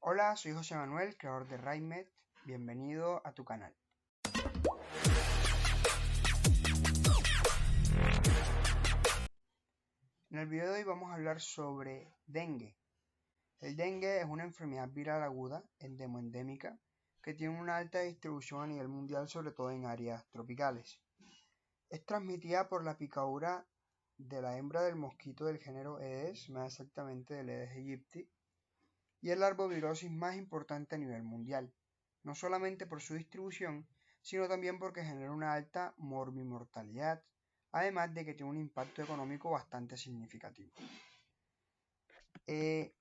Hola, soy José Manuel, creador de RaiMed. Bienvenido a tu canal. En el video de hoy vamos a hablar sobre dengue. El dengue es una enfermedad viral aguda, endémica, que tiene una alta distribución a nivel mundial, sobre todo en áreas tropicales. Es transmitida por la picadura de la hembra del mosquito del género Aedes, más exactamente del Aedes aegypti, y es la arbovirosis más importante a nivel mundial, no solamente por su distribución, sino también porque genera una alta morbimortalidad, además de que tiene un impacto económico bastante significativo.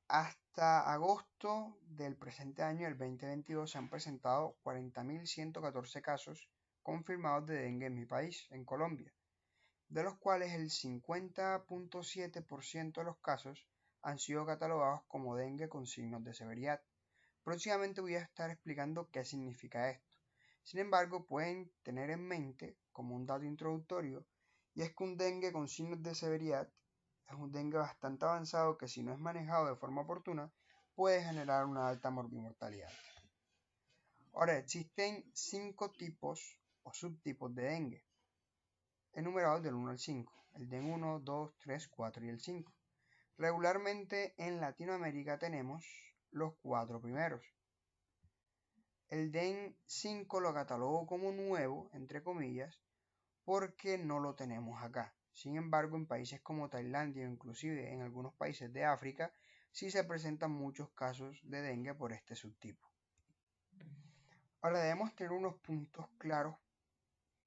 Hasta agosto del presente año, el 2022, se han presentado 40.114 casos confirmados de dengue en mi país, en Colombia, de los cuales el 50.7% de los casos han sido catalogados como dengue con signos de severidad. Próximamente voy a estar explicando qué significa esto. Sin embargo, pueden tener en mente, como un dato introductorio, y es que un dengue con signos de severidad es un dengue bastante avanzado que, si no es manejado de forma oportuna, puede generar una alta morbimortalidad. Ahora, existen 5 tipos o subtipos de dengue, enumerados del 1 al 5, el DEN 1, 2, 3, 4 y el 5. Regularmente en Latinoamérica tenemos los 4 primeros. El DEN 5 lo catalogo como nuevo, entre comillas, porque no lo tenemos acá. Sin embargo, en países como Tailandia o inclusive en algunos países de África, sí se presentan muchos casos de dengue por este subtipo. Ahora debemos tener unos puntos claros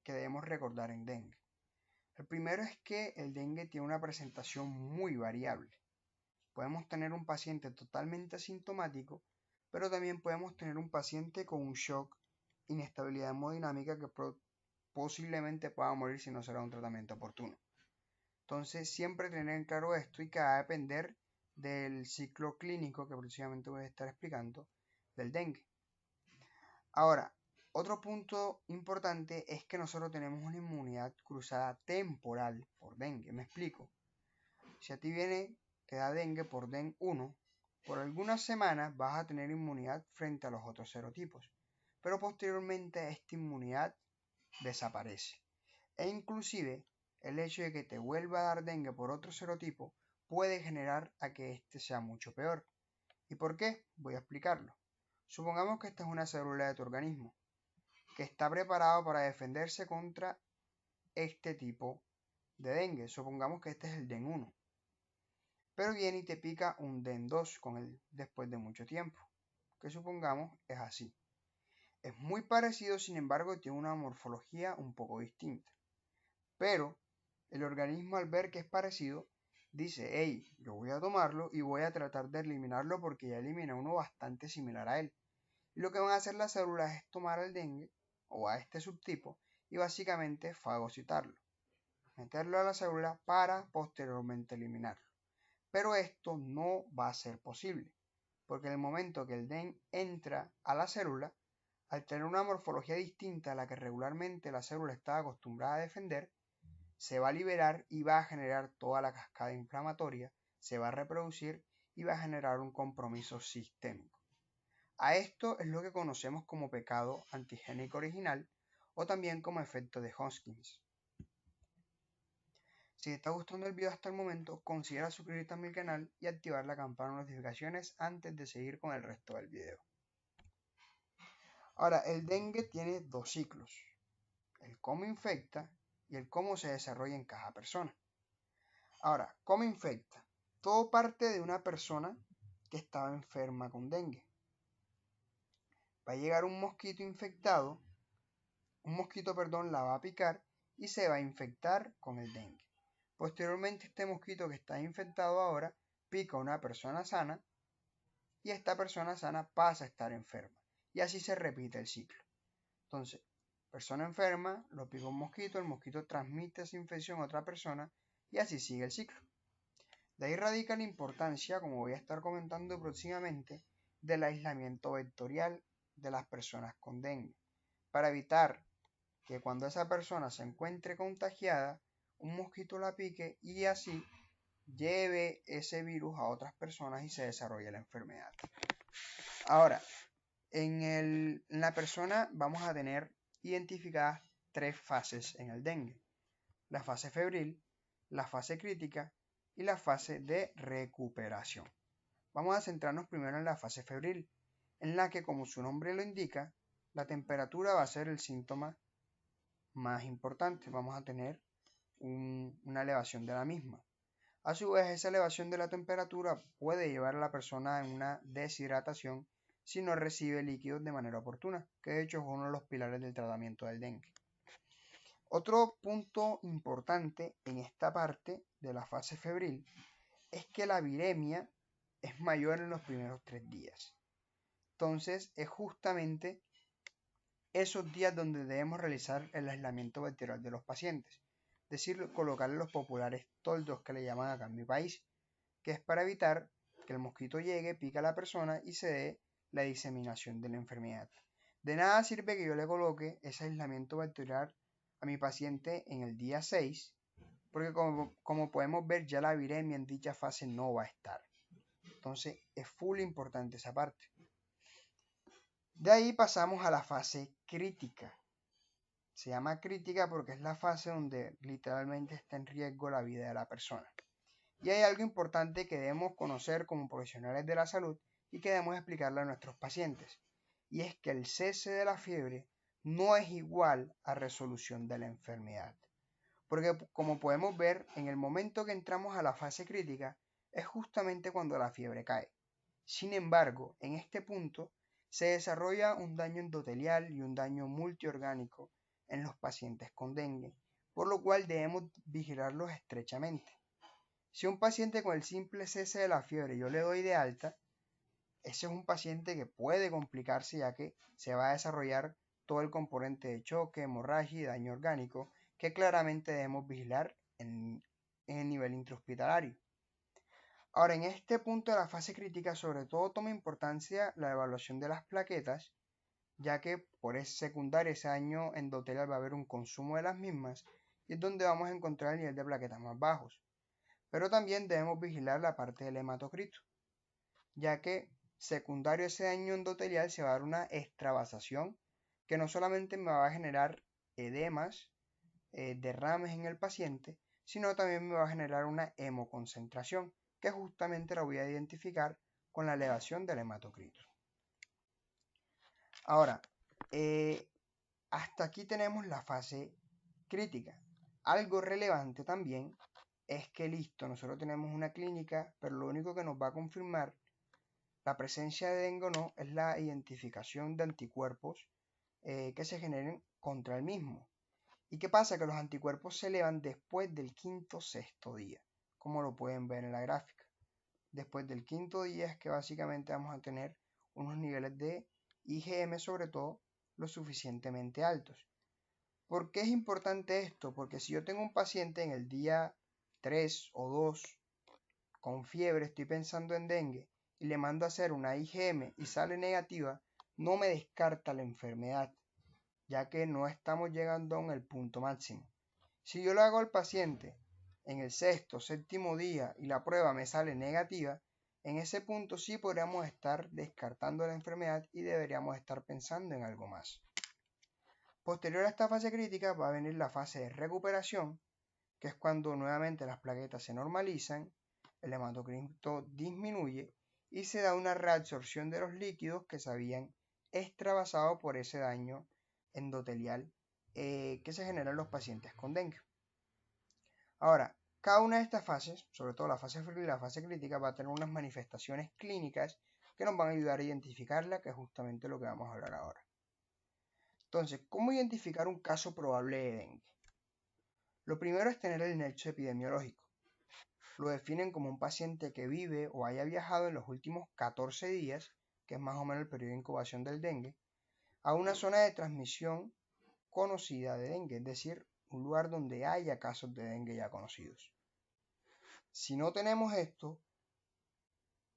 que debemos recordar en dengue. El primero es que el dengue tiene una presentación muy variable. Podemos tener un paciente totalmente asintomático, pero también podemos tener un paciente con un shock, inestabilidad hemodinámica, que posiblemente pueda morir si no se da un tratamiento oportuno. Entonces, siempre tener en claro esto, y que va a depender del ciclo clínico que próximamente voy a estar explicando del dengue. Ahora, otro punto importante es que nosotros tenemos una inmunidad cruzada temporal por dengue. Me explico. Si a ti te da dengue por DEN 1, por algunas semanas vas a tener inmunidad frente a los otros serotipos, pero posteriormente esta inmunidad desaparece. E inclusive el hecho de que te vuelva a dar dengue por otro serotipo puede generar a que este sea mucho peor. ¿Y por qué? Voy a explicarlo. Supongamos que esta es una célula de tu organismo que está preparado para defenderse contra este tipo de dengue. Supongamos que este es el DEN 1. Pero viene y te pica un DEN 2 después de mucho tiempo, que supongamos es así. Es muy parecido, sin embargo, tiene una morfología un poco distinta. Pero el organismo, al ver que es parecido, dice: hey, yo voy a tomarlo y voy a tratar de eliminarlo porque ya elimina uno bastante similar a él. Y lo que van a hacer las células es tomar al dengue o a este subtipo y básicamente fagocitarlo, meterlo a la célula para posteriormente eliminarlo. Pero esto no va a ser posible, porque en el momento que el DEN entra a la célula, al tener una morfología distinta a la que regularmente la célula está acostumbrada a defender, se va a liberar y va a generar toda la cascada inflamatoria, se va a reproducir y va a generar un compromiso sistémico. A esto es lo que conocemos como pecado antigénico original o también como efecto de Hodgkin. Si te está gustando el video hasta el momento, considera suscribirte a mi canal y activar la campana de notificaciones antes de seguir con el resto del video. Ahora, el dengue tiene 2 ciclos: el cómo infecta y el cómo se desarrolla en cada persona. Ahora, ¿cómo infecta? Todo parte de una persona que estaba enferma con dengue. Va a llegar un mosquito infectado, la va a picar y se va a infectar con el dengue. Posteriormente, este mosquito que está infectado ahora pica a una persona sana y esta persona sana pasa a estar enferma. Y así se repite el ciclo. Entonces, persona enferma, lo pica un mosquito, el mosquito transmite esa infección a otra persona y así sigue el ciclo. De ahí radica la importancia, como voy a estar comentando próximamente, del aislamiento vectorial de las personas con dengue, para evitar que cuando esa persona se encuentre contagiada, un mosquito la pique y así lleve ese virus a otras personas y se desarrolle la enfermedad. Ahora, en la persona vamos a tener identificadas 3 fases en el dengue: la fase febril, la fase crítica y la fase de recuperación. Vamos a centrarnos primero en la fase febril, en la que, como su nombre lo indica, la temperatura va a ser el síntoma más importante. Vamos a tener una elevación de la misma. A su vez, esa elevación de la temperatura puede llevar a la persona a una deshidratación si no recibe líquidos de manera oportuna, que de hecho es uno de los pilares del tratamiento del dengue. Otro punto importante en esta parte de la fase febril es que la viremia es mayor en los primeros 3 días. Entonces, es justamente esos días donde debemos realizar el aislamiento bacterial de los pacientes, es decir, colocarle los populares toldos que le llaman acá en mi país, que es para evitar que el mosquito llegue, pique a la persona y se dé la diseminación de la enfermedad. De nada sirve que yo le coloque ese aislamiento bacterial a mi paciente en el día 6, porque como podemos ver, ya la viremia en dicha fase no va a estar. Entonces es full importante esa parte. De ahí pasamos a la fase crítica. Se llama crítica porque es la fase donde literalmente está en riesgo la vida de la persona. Y hay algo importante que debemos conocer como profesionales de la salud y que debemos explicarle a nuestros pacientes. Y es que el cese de la fiebre no es igual a resolución de la enfermedad. Porque como podemos ver, en el momento que entramos a la fase crítica es justamente cuando la fiebre cae. Sin embargo, en este punto se desarrolla un daño endotelial y un daño multiorgánico en los pacientes con dengue, por lo cual debemos vigilarlos estrechamente. Si un paciente con el simple cese de la fiebre yo le doy de alta, ese es un paciente que puede complicarse, ya que se va a desarrollar todo el componente de choque, hemorragia y daño orgánico que claramente debemos vigilar en el nivel intrahospitalario. Ahora, en este punto de la fase crítica, sobre todo toma importancia la evaluación de las plaquetas, ya que por ese secundario, ese daño endotelial, va a haber un consumo de las mismas y es donde vamos a encontrar el nivel de plaquetas más bajos. Pero también debemos vigilar la parte del hematocrito, ya que secundario a ese daño endotelial se va a dar una extravasación que no solamente me va a generar edemas, derrames en el paciente, sino también me va a generar una hemoconcentración, que justamente la voy a identificar con la elevación del hematocrito. Ahora, hasta aquí tenemos la fase crítica. Algo relevante también es que listo, nosotros tenemos una clínica, pero lo único que nos va a confirmar la presencia de dengue o no es la identificación de anticuerpos que se generen contra el mismo. ¿Y qué pasa? Que los anticuerpos se elevan después del quinto o sexto día, como lo pueden ver en la gráfica. Después del quinto día es que básicamente vamos a tener unos niveles de IgM, sobre todo, lo suficientemente altos. ¿Por qué es importante esto? Porque si yo tengo un paciente en el día 3 o 2 con fiebre, estoy pensando en dengue, y le mando a hacer una IgM y sale negativa, no me descarta la enfermedad, ya que no estamos llegando aún al punto máximo. Si yo lo hago al paciente en el sexto o séptimo día y la prueba me sale negativa, en ese punto sí podríamos estar descartando la enfermedad y deberíamos estar pensando en algo más. Posterior a esta fase crítica va a venir la fase de recuperación, que es cuando nuevamente las plaquetas se normalizan, el hematocrito disminuye y se da una reabsorción de los líquidos que se habían extravasado por ese daño endotelial que se genera en los pacientes con dengue. Ahora, cada una de estas fases, sobre todo la fase febril y la fase crítica, va a tener unas manifestaciones clínicas que nos van a ayudar a identificarla, que es justamente lo que vamos a hablar ahora. Entonces, ¿cómo identificar un caso probable de dengue? Lo primero es tener el nexo epidemiológico. Lo definen como un paciente que vive o haya viajado en los últimos 14 días, que es más o menos el periodo de incubación del dengue, a una zona de transmisión conocida de dengue, es decir, un lugar donde haya casos de dengue ya conocidos. Si no tenemos esto,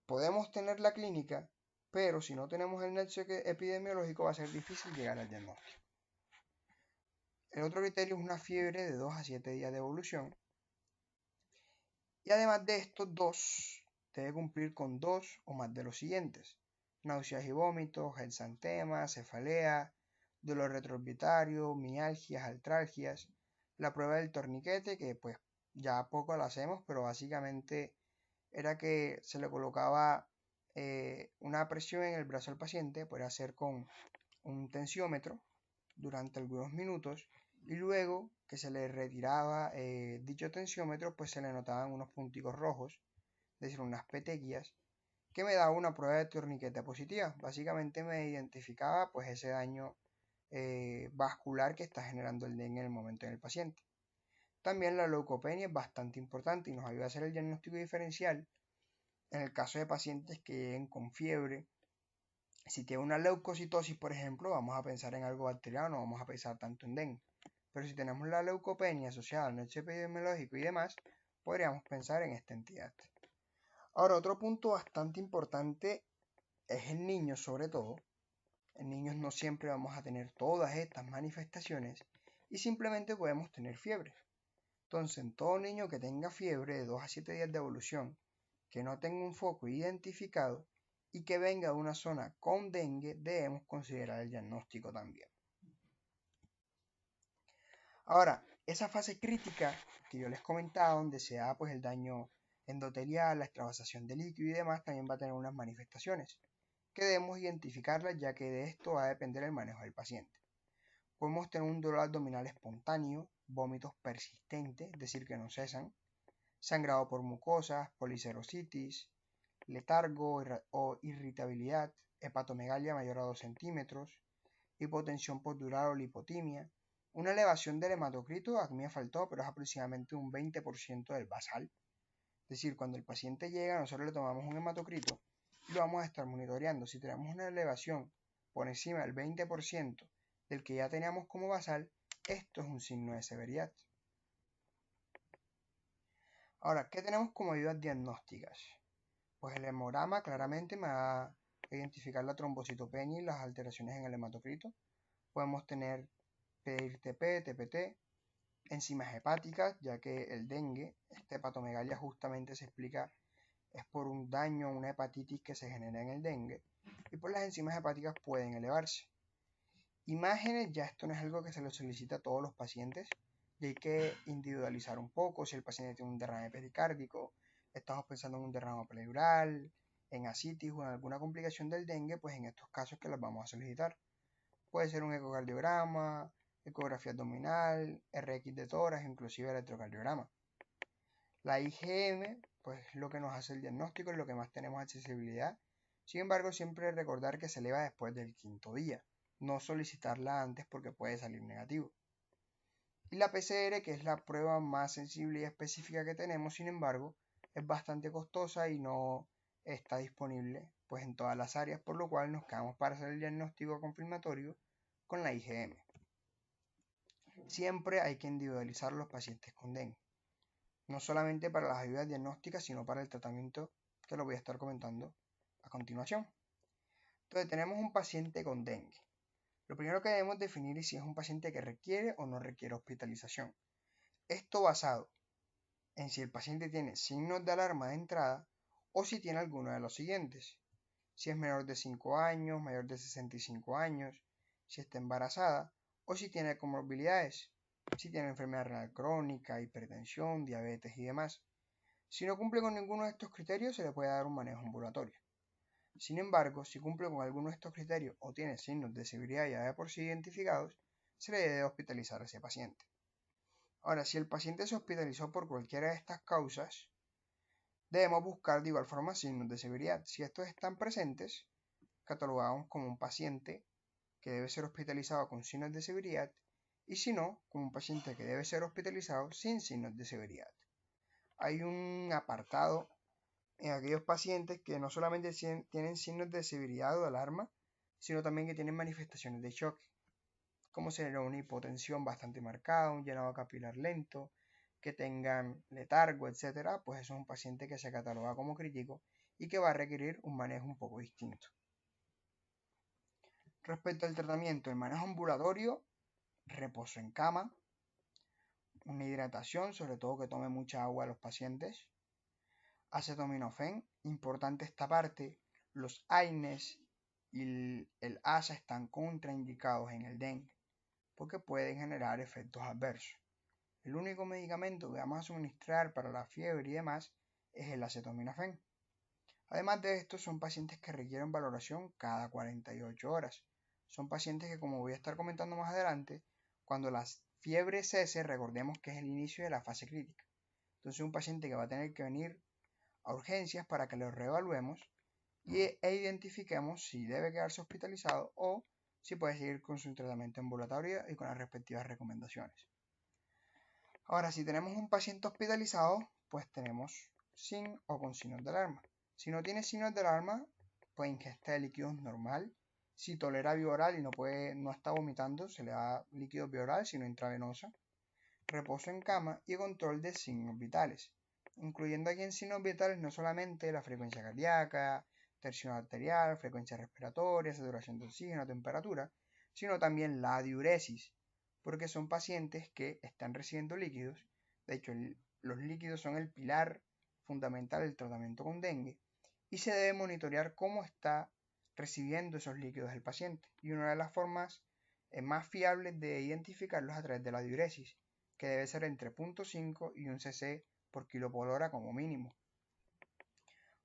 podemos tener la clínica, pero si no tenemos el nexo epidemiológico va a ser difícil llegar al diagnóstico. El otro criterio es una fiebre de 2 a 7 días de evolución. Y además de estos dos, debe cumplir con 2 o más de los siguientes. náuseas y vómitos, exantema, cefalea, dolor retroorbitario, mialgias, artralgias, la prueba del torniquete, que pues ya poco la hacemos, pero básicamente era que se le colocaba una presión en el brazo al paciente, puede hacer con un tensiómetro durante algunos minutos, y luego que se le retiraba dicho tensiómetro, pues se le notaban unos punticos rojos, es decir, unas petequias, que me daba una prueba de torniquete positiva. Básicamente me identificaba pues ese daño vascular que está generando el dengue en el momento en el paciente. También la leucopenia es bastante importante y nos ayuda a hacer el diagnóstico diferencial en el caso de pacientes que lleguen con fiebre. Si tiene una leucocitosis, por ejemplo, vamos a pensar en algo bacteriano, no vamos a pensar tanto en dengue. Pero si tenemos la leucopenia asociada al hecho epidemiológico y demás, podríamos pensar en esta entidad. Ahora, otro punto bastante importante es el niño, sobre todo. En niños no siempre vamos a tener todas estas manifestaciones y simplemente podemos tener fiebre. Entonces, en todo niño que tenga fiebre de 2 a 7 días de evolución, que no tenga un foco identificado y que venga de una zona con dengue, debemos considerar el diagnóstico también. Ahora, esa fase crítica que yo les comentaba, donde se da pues el daño endotelial, la extravasación de líquido y demás, también va a tener unas manifestaciones que debemos identificarlas, ya que de esto va a depender el manejo del paciente. Podemos tener un dolor abdominal espontáneo, vómitos persistentes, es decir, que no cesan, sangrado por mucosas, policerositis, letargo o irritabilidad, hepatomegalia mayor a 2 centímetros, hipotensión postural o lipotimia, una elevación del hematocrito, aquí me faltó, pero es aproximadamente un 20% del basal. Es decir, cuando el paciente llega, nosotros le tomamos un hematocrito y lo vamos a estar monitoreando. Si tenemos una elevación por encima del 20% del que ya teníamos como basal, esto es un signo de severidad. Ahora, ¿qué tenemos como ayudas diagnósticas? Pues el hemograma claramente me va a identificar la trombocitopenia y las alteraciones en el hematocrito. Podemos tener PIR-TP, TPT, enzimas hepáticas, ya que el dengue, esta hepatomegalia justamente se explica, es por un daño, una hepatitis que se genera en el dengue, y por las enzimas hepáticas pueden elevarse. Imágenes, ya esto no es algo que se le solicita a todos los pacientes, y hay que individualizar un poco. Si el paciente tiene un derrame pericárdico, estamos pensando en un derrame pleural, en asitis o en alguna complicación del dengue, pues en estos casos que las vamos a solicitar. Puede ser un ecocardiograma, ecografía abdominal, RX de tórax, inclusive electrocardiograma. La IgM, pues es lo que nos hace el diagnóstico, es lo que más tenemos accesibilidad. Sin embargo, siempre recordar que se eleva después del 5.º día, no solicitarla antes porque puede salir negativo. Y la PCR, que es la prueba más sensible y específica que tenemos, sin embargo, es bastante costosa y no está disponible pues en todas las áreas, por lo cual nos quedamos para hacer el diagnóstico confirmatorio con la IgM. Siempre hay que individualizar a los pacientes con dengue, no solamente para las ayudas diagnósticas, sino para el tratamiento, que lo voy a estar comentando a continuación. Entonces tenemos un paciente con dengue. Lo primero que debemos definir es si es un paciente que requiere o no requiere hospitalización. Esto basado en si el paciente tiene signos de alarma de entrada o si tiene alguno de los siguientes. Si es menor de 5 años, mayor de 65 años, si está embarazada o si tiene comorbilidades, si tiene enfermedad renal crónica, hipertensión, diabetes y demás. Si no cumple con ninguno de estos criterios, se le puede dar un manejo ambulatorio. Sin embargo, si cumple con alguno de estos criterios o tiene signos de severidad ya de por sí identificados, se le debe hospitalizar a ese paciente. Ahora, si el paciente se hospitalizó por cualquiera de estas causas, debemos buscar de igual forma signos de severidad. Si estos están presentes, catalogamos como un paciente que debe ser hospitalizado con signos de severidad y si no, como un paciente que debe ser hospitalizado sin signos de severidad. Hay un apartado en aquellos pacientes que no solamente tienen signos de severidad o de alarma, sino también que tienen manifestaciones de shock, como ser una hipotensión bastante marcada, un llenado capilar lento, que tengan letargo, etc., pues eso es un paciente que se cataloga como crítico y que va a requerir un manejo un poco distinto. Respecto al tratamiento, el manejo ambulatorio, reposo en cama, una hidratación, sobre todo que tome mucha agua a los pacientes, acetaminofén, importante esta parte, los AINES y el ASA están contraindicados en el dengue porque pueden generar efectos adversos. El único medicamento que vamos a suministrar para la fiebre y demás es el acetaminofén. Además de esto, son pacientes que requieren valoración cada 48 horas. Son pacientes que, como voy a estar comentando más adelante, cuando la fiebre cese, recordemos que es el inicio de la fase crítica. Entonces, un paciente que va a tener que venir a urgencias para que lo reevaluemos e identifiquemos si debe quedarse hospitalizado o si puede seguir con su tratamiento ambulatorio y con las respectivas recomendaciones. Ahora, si tenemos un paciente hospitalizado, pues tenemos sin o con signos de alarma. Si no tiene signos de alarma, pues ingesta de líquidos normal. Si tolera vía oral y no está vomitando, se le da líquido vía oral, sino intravenosa. Reposo en cama y control de signos vitales, incluyendo aquí en signos vitales no solamente la frecuencia cardíaca, tensión arterial, frecuencia respiratoria, saturación de oxígeno, temperatura, sino también la diuresis, porque son pacientes que están recibiendo líquidos. De hecho, los líquidos son el pilar fundamental del tratamiento con dengue y se debe monitorear cómo está recibiendo esos líquidos el paciente. Y una de las formas más fiables de identificarlos es a través de la diuresis, que debe ser entre 0.5 y 1 cc por kilo por hora como mínimo.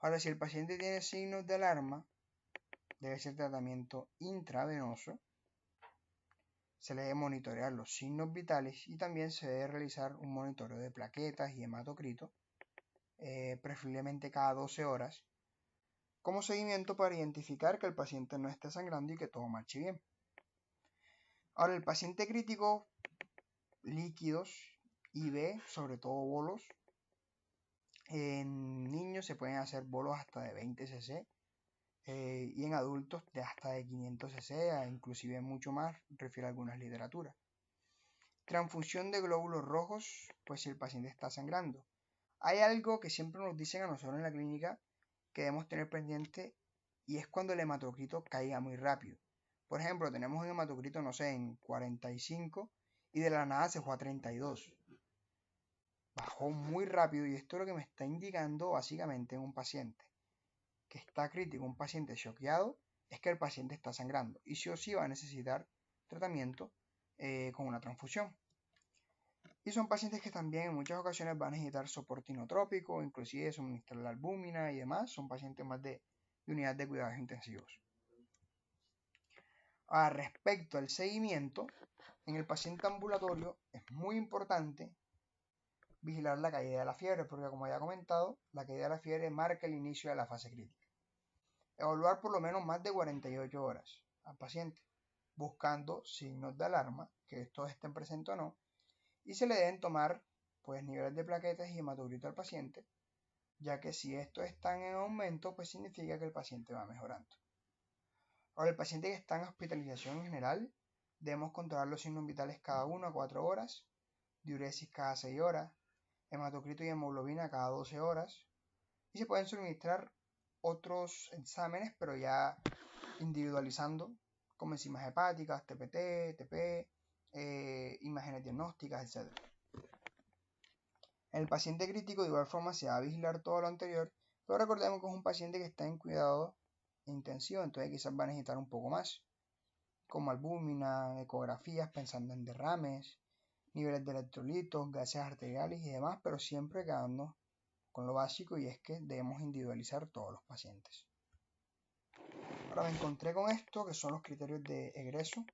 Ahora, si el paciente tiene signos de alarma, debe ser tratamiento intravenoso, se le debe monitorear los signos vitales y también se debe realizar un monitoreo de plaquetas y hematocrito, preferiblemente cada 12 horas, como seguimiento para identificar que el paciente no esté sangrando y que todo marche bien. Ahora, el paciente crítico, líquidos, IV, sobre todo bolos. En niños se pueden hacer bolos hasta de 20 cc y en adultos de hasta de 500 cc, inclusive mucho más, refiere a algunas literaturas. Transfusión de glóbulos rojos, pues si el paciente está sangrando. Hay algo que siempre nos dicen a nosotros en la clínica que debemos tener pendiente y es cuando el hematocrito caiga muy rápido. Por ejemplo, tenemos un hematocrito, no sé, en 45 y de la nada se fue a 32. Bajó muy rápido y esto es lo que me está indicando básicamente en un paciente que está crítico, un paciente choqueado, es que el paciente está sangrando y sí o sí va a necesitar tratamiento con una transfusión. Y son pacientes que también en muchas ocasiones van a necesitar soporte inotrópico, inclusive suministrar la albúmina y demás. Son pacientes más de unidad de cuidados intensivos. Respecto al seguimiento, en el paciente ambulatorio es muy importante vigilar la caída de la fiebre, porque como ya he comentado, la caída de la fiebre marca el inicio de la fase crítica. Evaluar por lo menos más de 48 horas al paciente, buscando signos de alarma, que estos estén presentes o no, y se le deben tomar pues niveles de plaquetas y hematocrito al paciente, ya que si estos están en aumento, pues significa que el paciente va mejorando. Ahora, el paciente que está en hospitalización en general, debemos controlar los signos vitales cada 1 a 4 horas, diuresis cada 6 horas, hematocrito y hemoglobina cada 12 horas, y se pueden suministrar otros exámenes, pero ya individualizando, como enzimas hepáticas, TPT, TP, imágenes diagnósticas, etc. En el paciente crítico de igual forma se va a vigilar todo lo anterior, pero recordemos que es un paciente que está en cuidado intensivo, entonces quizás va a necesitar un poco más, como albúmina, ecografías pensando en derrames, niveles de electrolitos, gases arteriales y demás, pero siempre quedando con lo básico y es que debemos individualizar todos los pacientes. Ahora me encontré con esto que son los criterios de egreso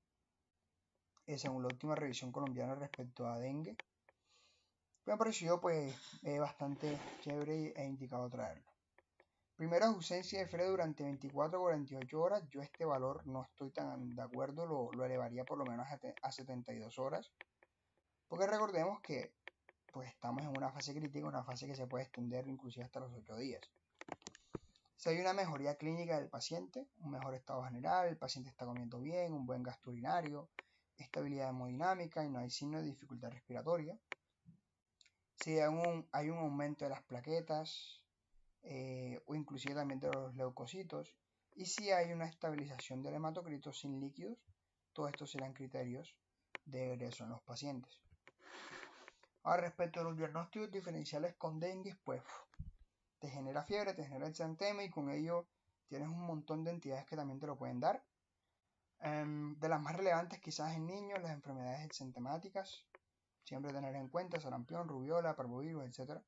según la última revisión colombiana respecto a dengue. Me pareció pues bastante chévere e indicado traerlo. Primero, ausencia de fiebre durante 24 o 48 horas. Yo este valor no estoy tan de acuerdo, lo elevaría por lo menos a 72 horas. Porque recordemos que pues estamos en una fase crítica, una fase que se puede extender inclusive hasta los 8 días. Si hay una mejoría clínica del paciente, un mejor estado general, el paciente está comiendo bien, un buen gasto urinario, estabilidad hemodinámica y no hay signos de dificultad respiratoria. Si hay un aumento de las plaquetas o inclusive también de los leucocitos y si hay una estabilización del hematocrito sin líquidos, todos estos serán criterios de egreso en los pacientes. Ahora, respecto a los diagnósticos diferenciales con dengue, pues te genera fiebre, te genera exantema y con ello tienes un montón de entidades que también te lo pueden dar. De las más relevantes quizás en niños, las enfermedades exentemáticas, siempre tener en cuenta sarampión, rubiola, parvovirus, etc.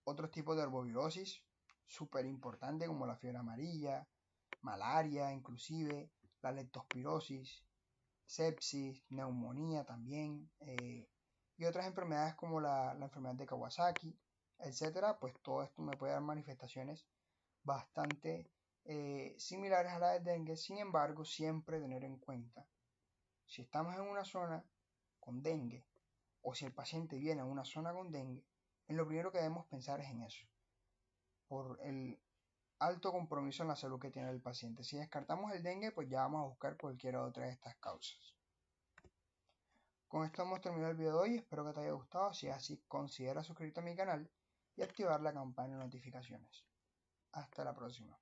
Otros tipos de arbovirosis, súper importante, como la fiebre amarilla, malaria inclusive, la leptospirosis, sepsis, neumonía también, y otras enfermedades como la enfermedad de Kawasaki, etcétera. Pues todo esto me puede dar manifestaciones bastante similares a la del dengue. Sin embargo, siempre tener en cuenta, si estamos en una zona con dengue o si el paciente viene a una zona con dengue, en lo primero que debemos pensar es en eso, por el alto compromiso en la salud que tiene el paciente. Si descartamos el dengue, pues ya vamos a buscar cualquier otra de estas causas. Con esto hemos terminado el video de hoy, espero que te haya gustado. Si es así, considera suscribirte a mi canal y activar la campana de notificaciones. Hasta la próxima.